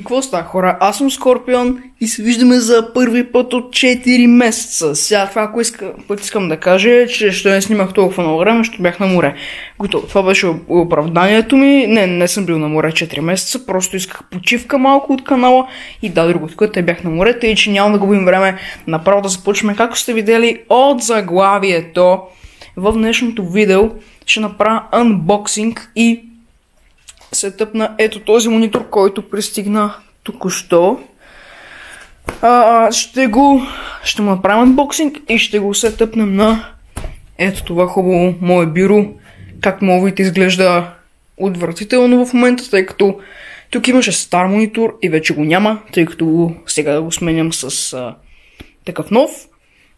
какво става, хора? Аз съм Скорпион и се виждаме за първи път от 4 месеца. Сега това, което искам да кажа е, че ще не снимах толкова много време, ще бях на море. Готово. Това беше оправданието ми. Не съм бил на море 4 месеца, просто исках почивка малко от канала и да, другото, което бях на море, тъй че няма да губим време. Направо да започваме, както сте видели от заглавието. В днешното видео ще направя анбоксинг и сетъп на ето този монитор, който пристигна току-що. Ще му направим анбоксинг и ще го сетъпнем на ето това хубаво мое бюро. Как мога видите, изглежда отвратително в момента, тъй като тук имаше стар монитор и вече го няма, тъй като сега го сменям с такъв нов.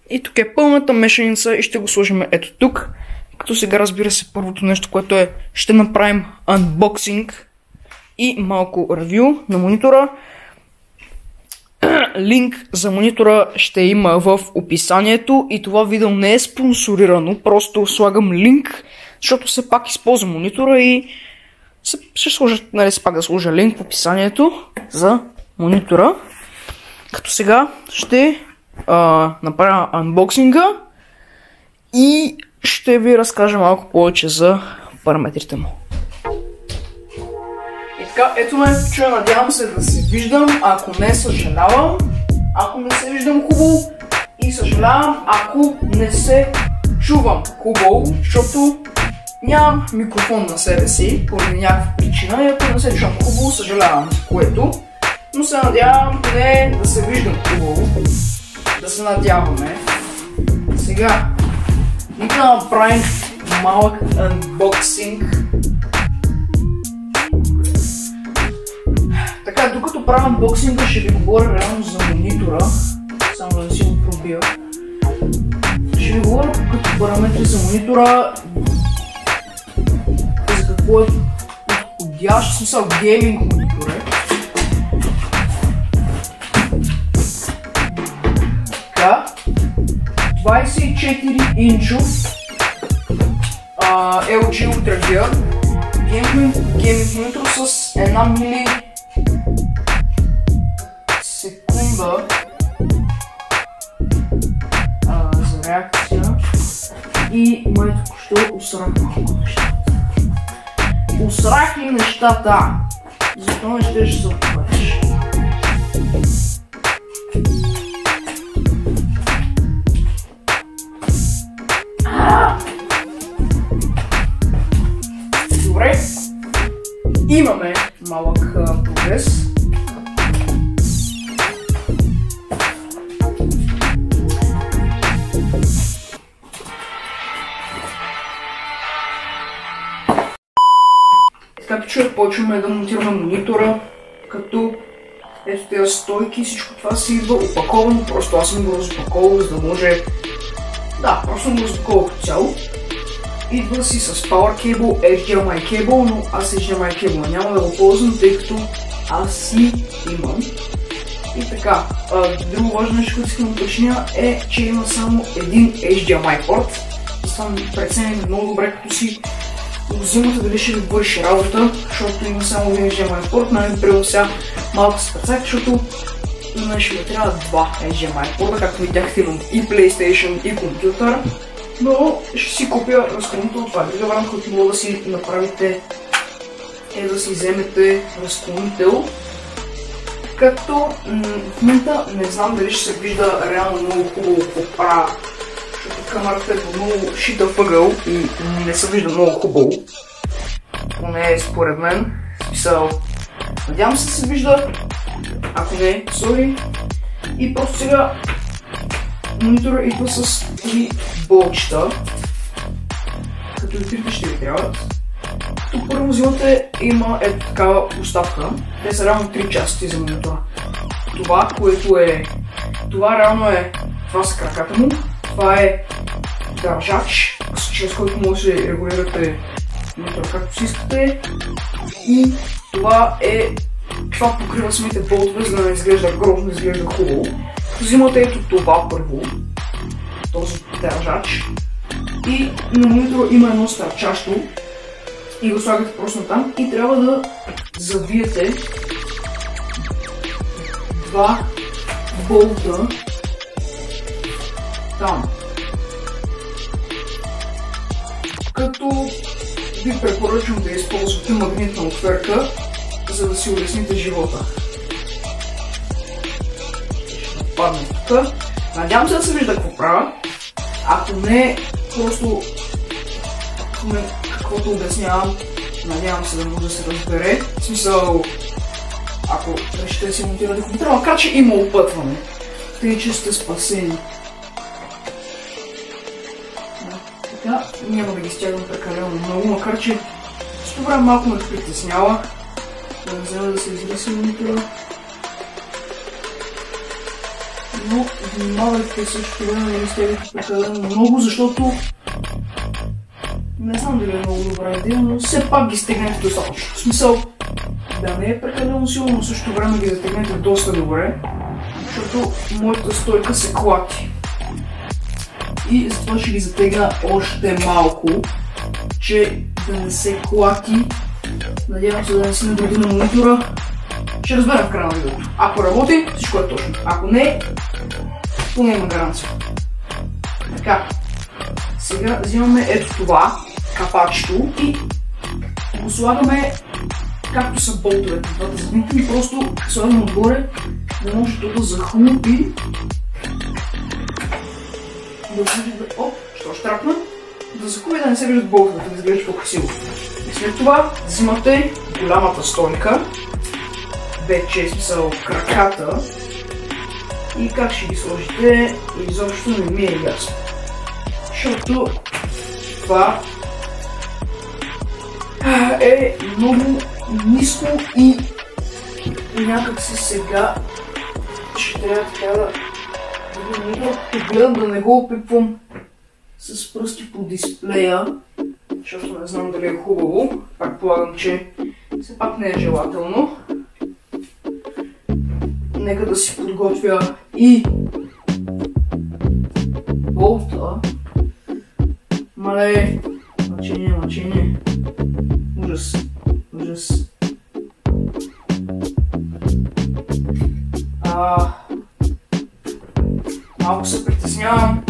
И тук е пълната мешаница и ще го сложим ето тук. Като сега, разбира се, първото нещо, което е, ще направим анбоксинг и малко ревю на монитора. Линк за монитора ще има в описанието и това видео не е спонсорирано, просто слагам линк, защото все пак използвам монитора и ще сложа, нали, пак да сложа линк в описанието за монитора. Като сега ще направя анбоксинга и ще ви разкажа малко повече за параметрите му. И така, ето ме, че надявам се да се виждам, ако не съжалявам, ако не се виждам хубаво и съжалявам, ако не се чувам хубаво, защото нямам микрофон на себе си, поради някаква причина и ако не се чувам хубаво, съжалявам за което, но се надявам поне да се виждам хубаво, да се надяваме. Сега, нека да направим малък анбоксинг. Така, докато правя анбоксинга ще ви говоря реално за монитора. Само да си го пробия. Ще ви говоря като параметри за монитора. За какво е подходящ, в смисъл гейминг монитор е. Така. 24 инчов LG Ultra Gear гейминг монитор с 1 милисекунда за реакция и май току-що усрах малко нещата. Усрах ли нещата? Защо не ще се отпадеш? Добре, имаме малък прогрес. Както човек, почваме да монтираме монитора, като ето тези стойки, всичко това си идва опаковано, просто аз съм го разопаковал, за да може... Да, просто съм го разопаковал като цяло. Идва си с Power Cable, HDMI Cable, но аз HDMI Cable няма да го ползвам, тъй като аз си имам. И така, друго важно нещо, което искам да уточня е, че има само един HDMI порт. Това преценяме много добре, като си го взимате дали ще ви върши работа, защото има само един HDMI порт. Най-добре сега малко се прецак, защото ще ми трябва два HDMI порта, както видяхте, имам и PlayStation, и компютър. Но ще си купя разклонител. Това е вариант, който мога да си направите, е да си вземете разклонител. Като в момента не знам дали ще се вижда реално много хубаво какво правя, защото камерата е по много шита въгъл и не се вижда много хубаво. Поне според мен. Смисъл, надявам се вижда, ако не, сори. И просто сега монитора идва с три болчета, като и трите ще ви трябват. Тук първо взимате, има ето такава поставка. Те са реално три части за монитора. Това, което е... Това реално е... Това са краката му. Това е държач, чрез който може да регулирате монитора както си искате. И това е... Това покрива самите болтове, за да не изглежда грозно, да изглежда хубаво. Взимате ето това първо, този държач, и на монитора има едно стърчащо и го слагате просто там и трябва да завиете два болта там. Като ви препоръчвам да използвате магнитна отвъртка, за да си улесните живота. Ще нападне тук. Надявам се да се вижда какво правя. Ако не, просто каквото обяснявам, надявам се да може да се разбере. В смисъл, ако решите да си монтирате компютъра, макар че има опътване. Тъй, че сте спасени. Така, няма да ги стягам прекалено много, макар че с това малко ме притеснява. Да не взема да се израси монитора. Но внимавайте също време да не стягате прекалено много, защото не знам дали е много добра идея, но все пак ги стегнете достатъчно. В смисъл, да не е прекалено силно, но също време ги затегнете доста добре, защото моята стойка се клати. И затова ще ги затегна още малко, че да не се клати. Надявам се да не си надреди на монитора. Ще разберем в края на видеото. Ако работи, всичко е точно. Ако не, поне има гаранция. Така, сега взимаме ето това капачето и го слагаме както са болтовете. Двата задните и просто слагаме отгоре, да може то да захлупи. Да вижда, що ще трапна? Да захлупи, да не се виждат болтовете, да изглежда по-красиво. И след това взимате голямата стойка, вече смисъл краката, и как ще ги сложите, изобщо не ми е ясно. Защото това е много ниско и някак си сега ще трябва така да гледам да не го опипвам с пръсти по дисплея, защото не знам дали е хубаво. Пак полагам, че все пак не е желателно. Нека да си подготвя и болта. Мале, мъчение. Ужас. Малко се притеснявам.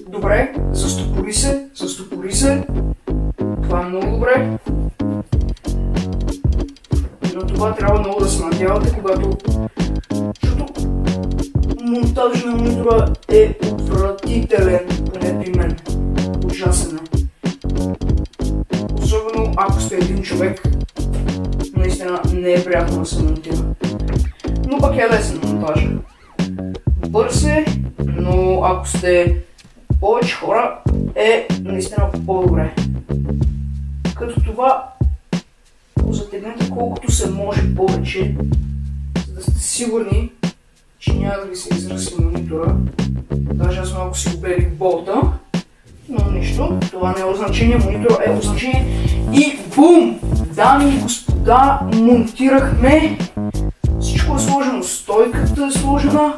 Добре, застопори се. Това е много добре. Но това трябва много да се надявате, когато... Защото монтаж на монитора е отвратителен, поне при мен. Ужасен е. Особено ако сте един човек, наистина не е приятно да се монтира. Но пък е лесен монтажа. Бърз е, но ако сте повече хора, е наистина по-добре. Като това го затегнете колкото се може повече, за да сте сигурни, че няма да ви се изрази монитора. Даже аз малко си обелих болта, но нищо, това не е от значение, монитора е от значение. И бум! Дами и господа, монтирахме. Всичко е сложено, стойката е сложена.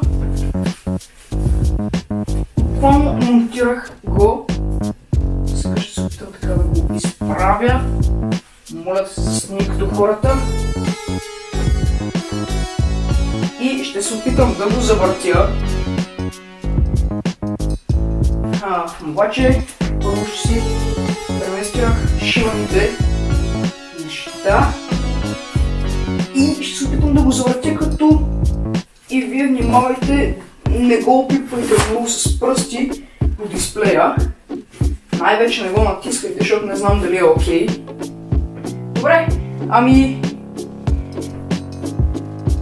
Буквално монтирах го. Сега ще се опитам така да го изправя. Моля да се засни като хората. И ще се опитам да го завъртя. Обаче, първо ще си преместя шиваните неща. И ще се опитам да го завъртя, като и вие внимавайте, не го опипвайте много с пръсти по дисплея. Най-вече не го натискайте, защото не знам дали е окей. Добре, ами...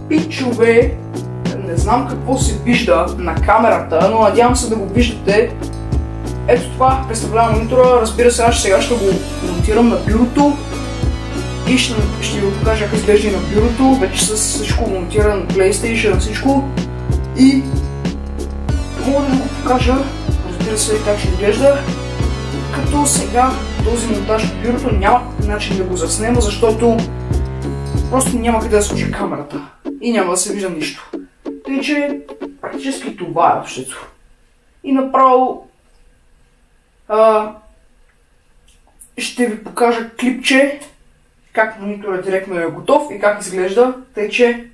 Пичове, не знам какво се вижда на камерата, но надявам се да го виждате. Ето това представлява монитора, разбира се, аз сега ще го монтирам на бюрото и ще ви го покажа как изглежда и на бюрото, вече с всичко монтиран, PlayStation, на всичко. И мога да го покажа, разбира се, как ще изглежда, като сега този монтаж на бюрото няма начин да го заснема, защото просто няма къде да сложа камерата и няма да се вижда нищо. Тъй че практически това е общото. И направо ще ви покажа клипче как мониторът директно е готов и как изглежда, тъй че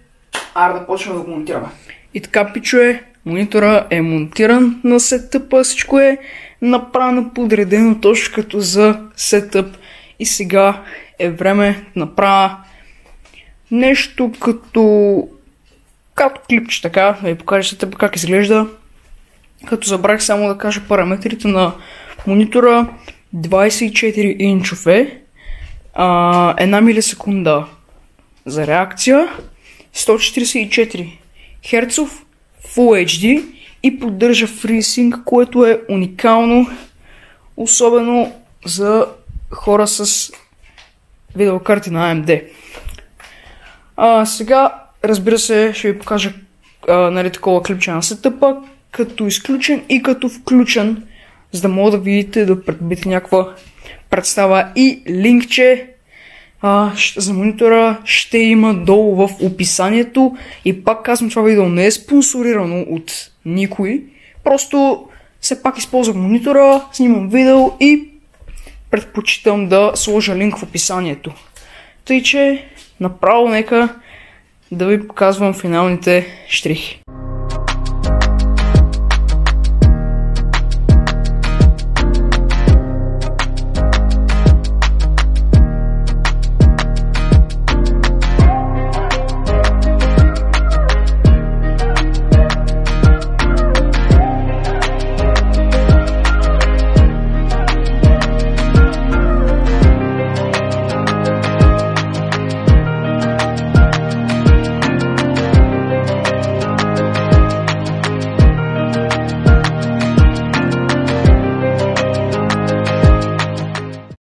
да почнем да го монтираме. И така, пичове, монитора е монтиран на сетъпа, всичко е направено, подредено точно като за сетъп и сега е време да направя нещо като клипче, така, да ви покажа сетъпа как изглежда. Като забрах само да кажа параметрите на монитора, 24 инчов е, 1 милисекунда за реакция, 144 Hz, Full HD и поддържа FreeSync, което е уникално, особено за хора с видеокарти на AMD. Сега, разбира се, ще ви покажа такова клипче на сетъпа, като изключен и като включен, за да мога да видите, да придобите някаква представа и линкче за монитора ще има долу в описанието. И пак казвам, това видео не е спонсорирано от никой, просто все пак използвам монитора, снимам видео и предпочитам да сложа линк в описанието. Тъй че направо нека да ви показвам финалните щрихи.